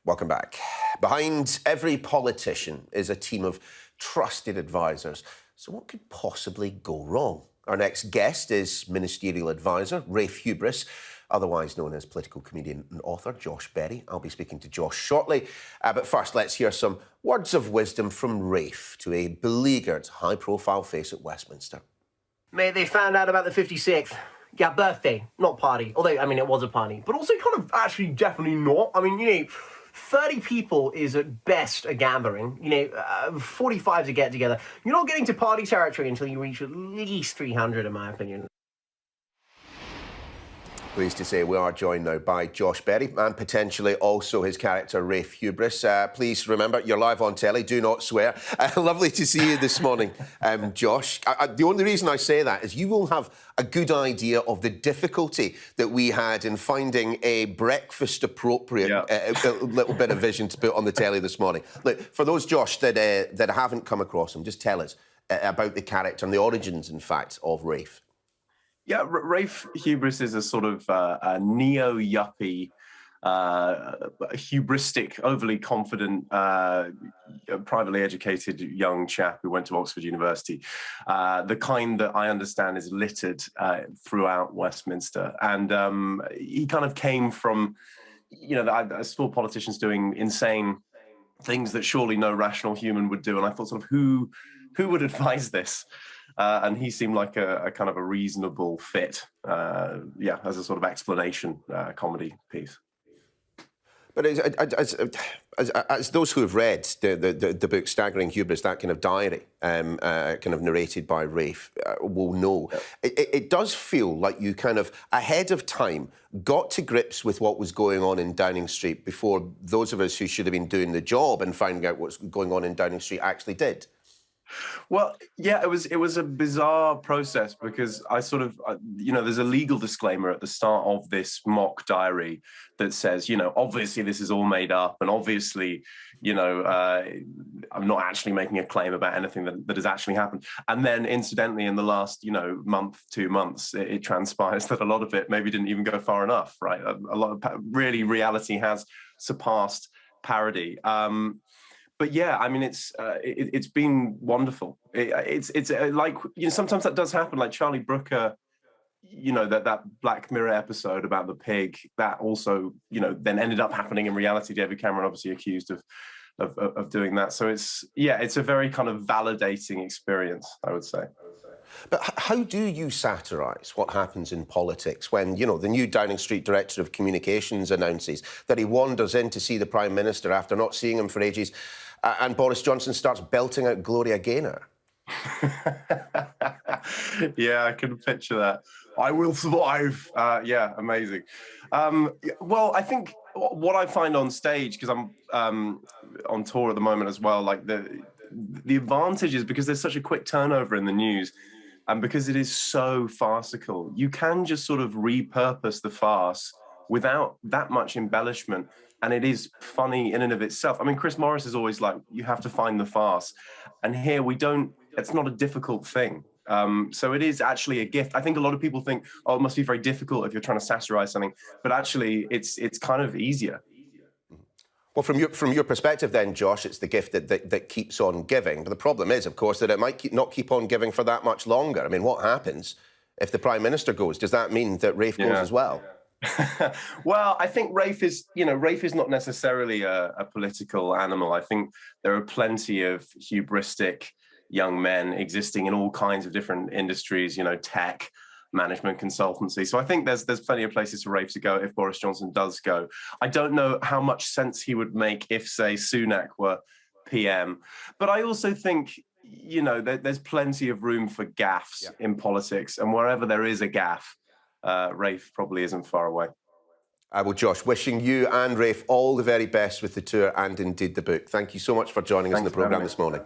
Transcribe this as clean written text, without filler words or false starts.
Welcome back. Behind every politician is a team of trusted advisors. So what could possibly go wrong? Our next guest is ministerial advisor Rafe Hubris, otherwise known as political comedian and author Josh Berry. I'll be speaking to Josh shortly. But first, let's hear some words of wisdom from Rafe to a beleaguered, high-profile face at Westminster. Mate, they found out about the 56th. Yeah, birthday, not party. Although, I mean, it was a party. But also kind of actually definitely not. I mean, 30 people is at best a gathering. 45 is a get-together. You're not getting to party territory until you reach at least 300, in my opinion. Pleased to say we are joined now by Josh Berry and potentially also his character Rafe Hubris. Please remember, you're live on telly, do not swear. Lovely to see you this morning, Josh. The only reason I say that is you will have a good idea of the difficulty that we had in finding a breakfast-appropriate little bit of vision to put on the telly this morning. Look, for those, Josh, that haven't come across him, just tell us about the character and the origins, in fact, of Rafe. Yeah, Rafe Hubris is a sort of a neo-yuppie, hubristic, overly confident, privately educated young chap who went to Oxford University. The kind that I understand is littered throughout Westminster. And he kind of came from, I saw politicians doing insane things that surely no rational human would do. And I thought sort of, who would advise this? And he seemed like a kind of a reasonable fit, as a sort of explanation comedy piece. But as those who have read the book Staggering Hubris, that kind of diary, kind of narrated by Rafe, will know, it does feel like you kind of, ahead of time, got to grips with what was going on in Downing Street before those of us who should have been doing the job and finding out what's going on in Downing Street actually did. Well, yeah, it was a bizarre process because I sort of, there's a legal disclaimer at the start of this mock diary that says, obviously this is all made up and obviously, I'm not actually making a claim about anything that has actually happened. And then incidentally, in the last, month, 2 months, it transpires that a lot of it maybe didn't even go far enough, right? A lot of really reality has surpassed parody. But yeah, I mean, it's been wonderful. It's like, sometimes that does happen. Like Charlie Brooker, that Black Mirror episode about the pig, that also, then ended up happening in reality. David Cameron obviously accused of doing that. So it's a very kind of validating experience, I would say. But how do you satirise what happens in politics when, the new Downing Street Director of Communications announces that he wanders in to see the Prime Minister after not seeing him for ages, and Boris Johnson starts belting out Gloria Gaynor? Yeah, I can picture that. I will survive. Amazing. Well, I think what I find on stage, because I'm on tour at the moment as well, like the advantage is because there's such a quick turnover in the news, and because it is so farcical, you can just sort of repurpose the farce without that much embellishment. And it is funny in and of itself. I mean, Chris Morris is always like, you have to find the farce. And here it's not a difficult thing. So it is actually a gift. I think a lot of people think, oh, it must be very difficult if you're trying to satirize something. But actually, it's kind of easier. Well, from your perspective then, Josh, it's the gift that keeps on giving. But the problem is, of course, that it might not keep on giving for that much longer. I mean, what happens if the Prime Minister goes? Does that mean that Rafe goes as well? Well, I think Rafe is not necessarily a political animal. I think there are plenty of hubristic young men existing in all kinds of different industries, tech, management, consultancy. So I think there's plenty of places for Rafe to go if Boris Johnson does go. I don't know how much sense he would make if, say, Sunak were PM. But I also think, there's plenty of room for gaffes in politics. And wherever there is a gaffe, Rafe probably isn't far away. Well, Josh, wishing you and Rafe all the very best with the tour and indeed the book. Thank you so much for joining us in the programme this morning.